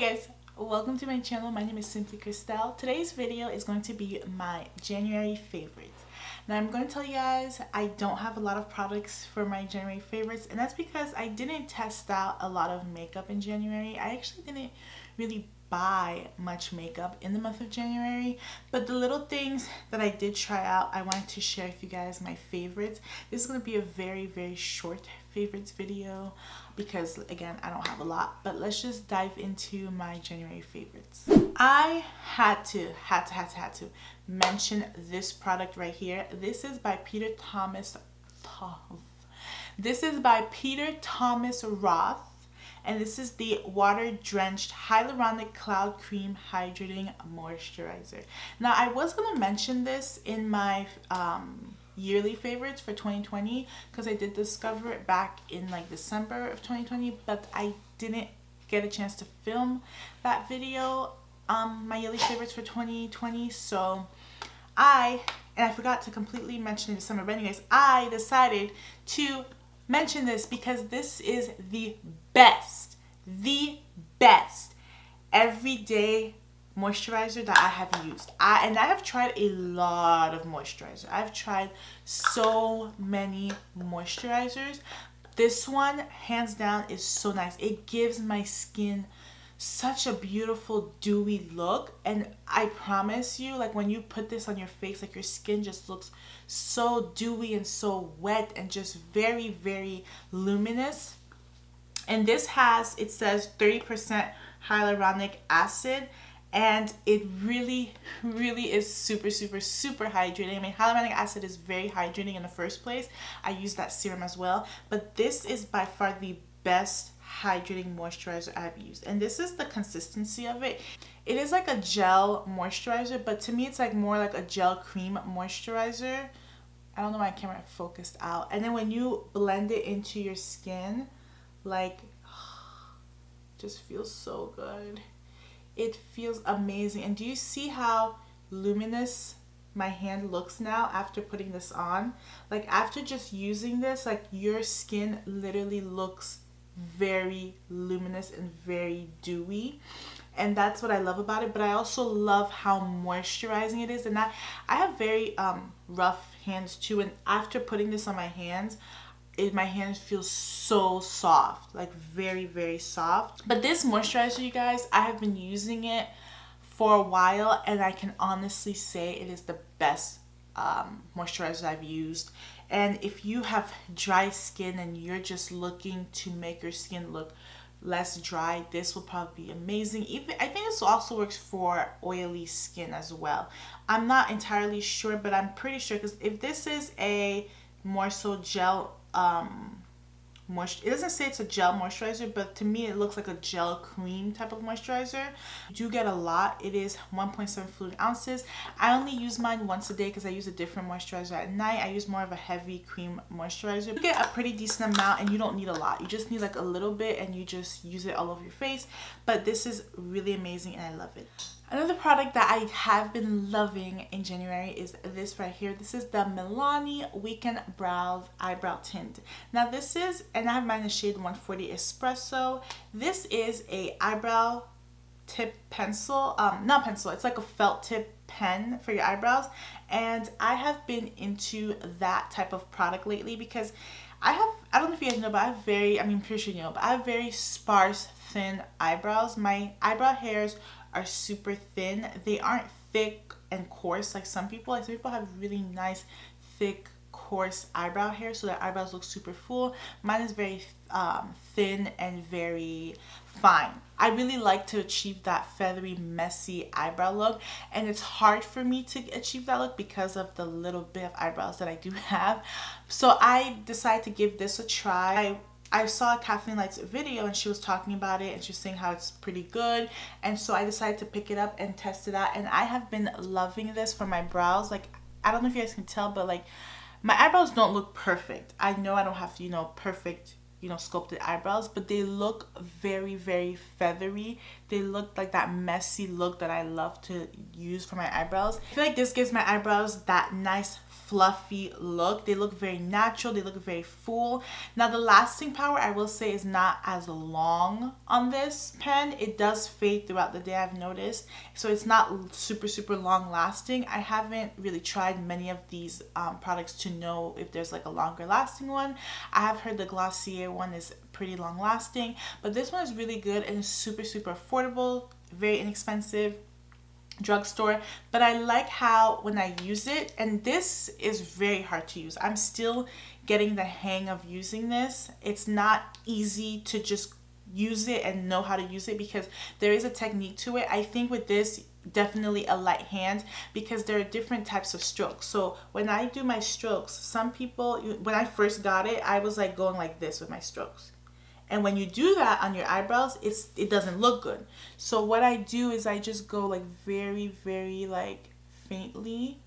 Guys, welcome to my channel. My name is Simplykrystelle. Today's video is going to be my January favorites. Now I'm going to tell you guys I don't have a lot of products for my January favorites, and that's because I didn't test out a lot of makeup in January. I actually didn't really buy much makeup in the month of January, but the little things that I did try out, I wanted to share with you guys my favorites. This is going to be a very short favorites video because again I don't have a lot, but let's just dive into my January favorites. I had to mention this product right here. This is by Peter Thomas Roth. And this is the water-drenched Hyaluronic Cloud Cream Hydrating Moisturizer. Now, I was going to mention this in my yearly favorites for 2020 because I did discover it back in like December of 2020, but I didn't get a chance to film that video, my yearly favorites for 2020. So I forgot to completely mention in December, but anyways, I decided to mention this because this is the best everyday moisturizer that I have used. I have tried a lot of moisturizer. I've tried so many moisturizers. This one, hands down, is so nice. It gives my skin such a beautiful dewy look, and I promise you, like when you put this on your face, like your skin just looks so dewy and so wet and just very luminous. And this has, it says 30% hyaluronic acid, and it really is super hydrating. I mean, hyaluronic acid is very hydrating in the first place. I use that serum as well, but this is by far the best hydrating moisturizer I've used. And this is the consistency of it. It is like a gel moisturizer, but to me it's like more like a gel cream moisturizer. I don't know why my camera focused out. And then when you blend it into your skin, like, just feels so good. It feels amazing. And do you see how luminous my hand looks now after putting this on? Like after just using this, like your skin literally looks very luminous and very dewy, and that's what I love about it. But I also love how moisturizing it is, and I have very rough hands too, and after putting this on my hands, my hands feel so soft, like very soft. But this moisturizer, you guys, I have been using it for a while, and I can honestly say it is the best moisturizer I've used. And if you have dry skin and you're just looking to make your skin look less dry, this will probably be amazing. Even I think this also works for oily skin as well. I'm not entirely sure, but I'm pretty sure, because if this is a more so gel it doesn't say it's a gel moisturizer, but to me it looks like a gel cream type of moisturizer. You do get a lot. It is 1.7 fluid ounces. I only use mine once a day because I use a different moisturizer at night. I use more of a heavy cream moisturizer. You get a pretty decent amount and you don't need a lot. You just need like a little bit and you just use it all over your face. But this is really amazing and I love it. Another product that I have been loving in January is this right here. This is the Milani Weekend Brow Eyebrow Tint. Now this is, and I have mine in shade 140 Espresso. This is a eyebrow tip pencil, not pencil, it's like a felt tip pen for your eyebrows. And I have been into that type of product lately because I don't know if you guys know, but I'm pretty sure you know, but I have very sparse, thin eyebrows. My eyebrow hairs are super thin. They aren't thick and coarse like some people. Like some people have really nice, thick, coarse eyebrow hair, so their eyebrows look super full. Mine is very thin and very fine. I really like to achieve that feathery, messy eyebrow look, and it's hard for me to achieve that look because of the little bit of eyebrows that I do have. So I decided to give this a try. I saw Kathleen Light's video and she was talking about it and she was saying how it's pretty good, and so I decided to pick it up and test it out, and I have been loving this for my brows. Like, I don't know if you guys can tell, but like my eyebrows don't look perfect. I know I don't have, perfect, sculpted eyebrows, but they look very feathery. They look like that messy look that I love to use for my eyebrows. I feel like this gives my eyebrows that nice fluffy look. They look very natural. They look very full. Now the lasting power, I will say, is not as long on this pen. It does fade throughout the day, I've noticed. So it's not super long lasting. I haven't really tried many of these products to know if there's like a longer lasting one. I have heard the Glossier one is pretty long lasting, but this one is really good and super affordable, very inexpensive, drugstore. But I like how when I use it, and this is very hard to use, I'm still getting the hang of using this. It's not easy to just use it and know how to use it because there is a technique to it. I think with this, definitely a light hand, because there are different types of strokes. So when I do my strokes, some people, when I first got it, I was like going like this with my strokes. And when you do that on your eyebrows, it doesn't look good. So what I do is I just go like very like faintly,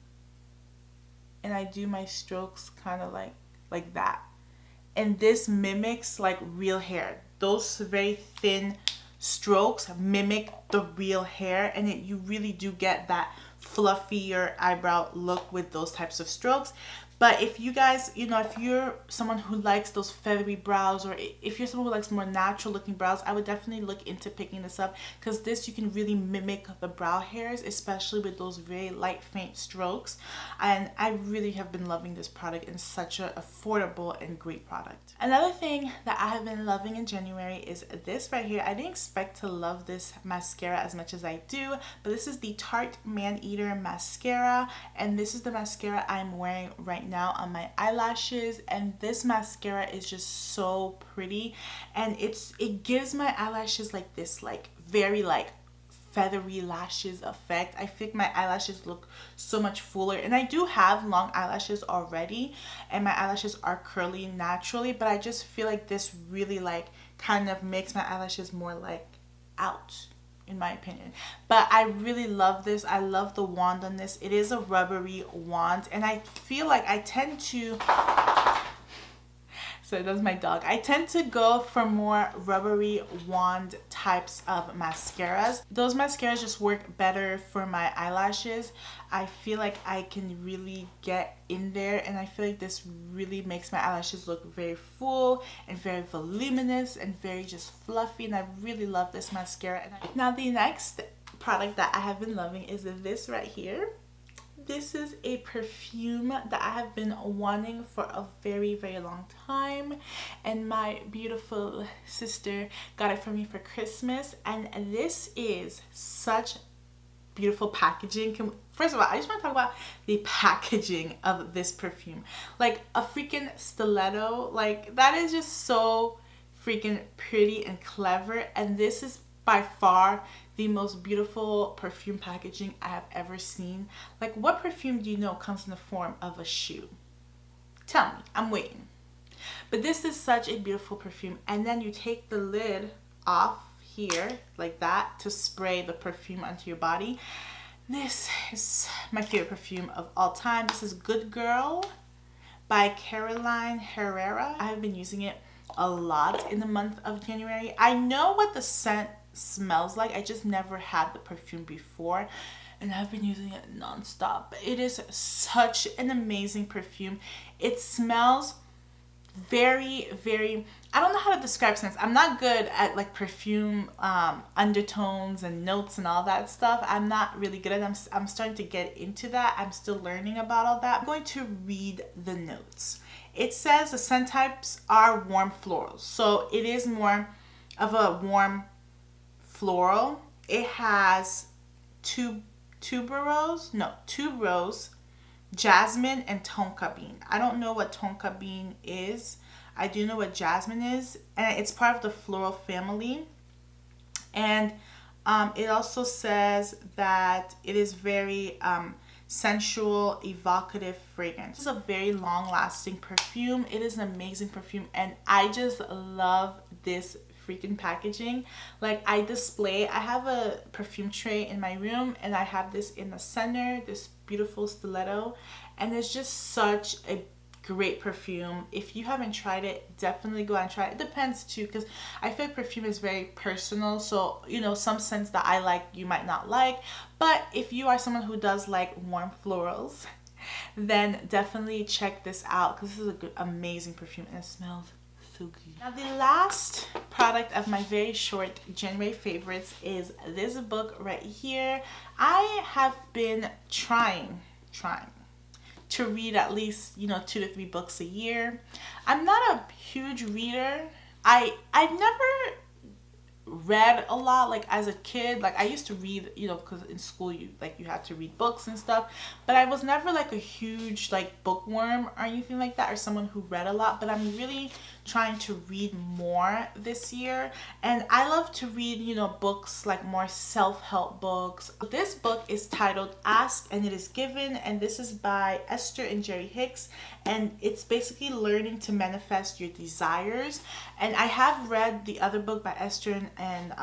and I do my strokes kind of like that. And this mimics like real hair. Those very thin strokes mimic the real hair, and you really do get that fluffier eyebrow look with those types of strokes. But if you guys, if you're someone who likes those feathery brows, or if you're someone who likes more natural looking brows, I would definitely look into picking this up, because this, you can really mimic the brow hairs, especially with those very light faint strokes. And I really have been loving this product, and such an affordable and great product. Another thing that I have been loving in January is this right here. I didn't expect to love this mascara as much as I do, but this is the Tarte Maneater mascara, and this is the mascara I'm wearing right now on my eyelashes. And this mascara is just so pretty, and it gives my eyelashes like this very feathery lashes effect. I think my eyelashes look so much fuller, and I do have long eyelashes already, and my eyelashes are curly naturally, but I just feel like this really kind of makes my eyelashes more out, in my opinion. But I really love this. I love the wand on this. It is a rubbery wand, and I feel like I tend to so that's my dog. I tend to go for more rubbery wand types of mascaras. Those mascaras just work better for my eyelashes. I feel like I can really get in there, and I feel like this really makes my eyelashes look very full and very voluminous and very just fluffy, and I really love this mascara. Now the next product that I have been loving is this right here. This is a perfume that I have been wanting for a very long time, and my beautiful sister got it for me for Christmas. And this is such beautiful packaging. First of all, I just want to talk about the packaging of this perfume. Like a freaking stiletto, that is just so freaking pretty and clever. And this is by far the most beautiful perfume packaging I have ever seen. What perfume do you know comes in the form of a shoe? Tell me, I'm waiting. But this is such a beautiful perfume. And then you take the lid off here like that to spray the perfume onto your body. This is my favorite perfume of all time. This is Good Girl by Caroline Herrera. I have been using it a lot in the month of January. I know what the scent smells like. I just never had the perfume before, and I've been using it nonstop. It is such an amazing perfume. It smells very I don't know how to describe scents. I'm not good at perfume undertones and notes and all that stuff. I'm not really good at them. I'm starting to get into that. I'm still learning about all that. I'm going to read the notes. It says the scent types are warm florals, so it is more of a warm floral. It has tuberose, jasmine, and tonka bean. I don't know what tonka bean is. I do know what jasmine is, and it's part of the floral family. And it also says that it is very sensual, evocative fragrance. This is a very long-lasting perfume. It is an amazing perfume, and I just love this freaking packaging. I have a perfume tray in my room, and I have this in the center, this beautiful stiletto, and it's just such a great perfume. If you haven't tried it, definitely go and try it. It depends too, because I feel like perfume is very personal, so you know, some scents that I like you might not like. But if you are someone who does like warm florals, then definitely check this out, because this is a good, amazing perfume, and it smells so good. Now the last product of my very short January favorites is this book right here. I have been trying to read at least, you know, 2 to 3 books a year. I'm not a huge reader. I've never read a lot. Like as a kid, like I used to read, you know, because in school you had to read books and stuff, but I was never like a huge like bookworm or anything like that, or someone who read a lot. But I'm really trying to read more this year, and I love to read, you know, books like more self-help books. This book is titled Ask and It Is Given, and this is by Esther and Jerry Hicks, and it's basically learning to manifest your desires. And I have read the other book by Esther and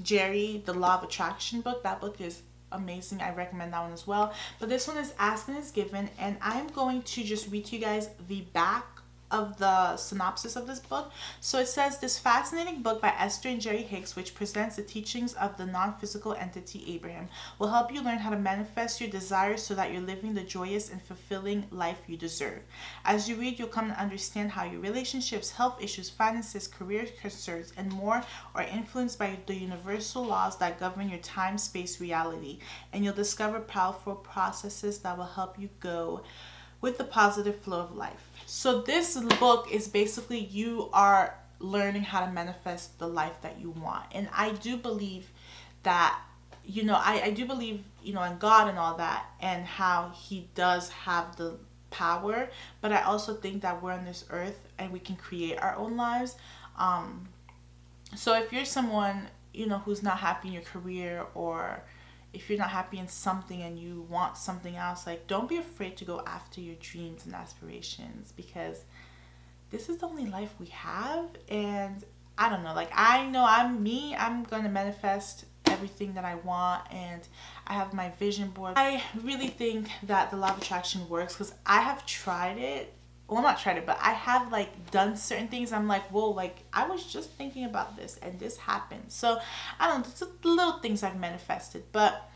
Jerry, the Law of Attraction book. That book is amazing. I recommend that one as well. But this one is Ask and Is Given, and I'm going to just read to you guys the back of the synopsis of this book. So it says, this fascinating book by Esther and Jerry Hicks, which presents the teachings of the non-physical entity Abraham, will help you learn how to manifest your desires so that you're living the joyous and fulfilling life you deserve. As you read, you'll come to understand how your relationships, health issues, finances, career concerns, and more are influenced by the universal laws that govern your time-space reality, and you'll discover powerful processes that will help you go with the positive flow of life. So this book is basically, you are learning how to manifest the life that you want. And I do believe that, you know, I do believe, you know, in God and all that, and how he does have the power. But I also think that we're on this earth and we can create our own lives. So if you're someone, you know, who's not happy in your career, or if you're not happy in something and you want something else, like, don't be afraid to go after your dreams and aspirations, because this is the only life we have. And I don't know, like, I know I'm gonna manifest everything that I want, and I have my vision board. I really think that the law of attraction works, because I have tried it. Well, not tried it, but I have like done certain things. I'm like, whoa, like I was just thinking about this and this happened. So I don't know, it's the little things I've manifested. But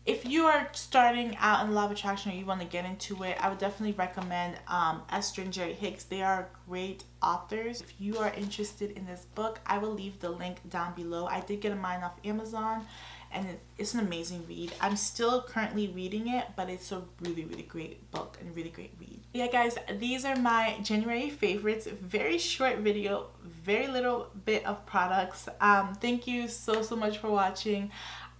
if you are starting out in law of attraction, or you want to get into it, I would definitely recommend Esther and Jerry Hicks. They are great authors. If you are interested in this book, I will leave the link down below. I did get mine off Amazon, and it's an amazing read. I'm still currently reading it, but it's a really, really great book and really great read. Yeah, guys, these are my January favorites. Very short video, very little bit of products. Thank you so much for watching.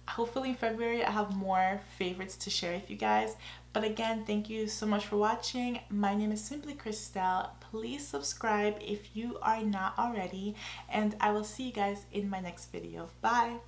Hopefully in February I have more favorites to share with you guys. But again, thank you so much for watching. My name is Simplykrystelle. Please subscribe if you are not already, and I will see you guys in my next video. Bye!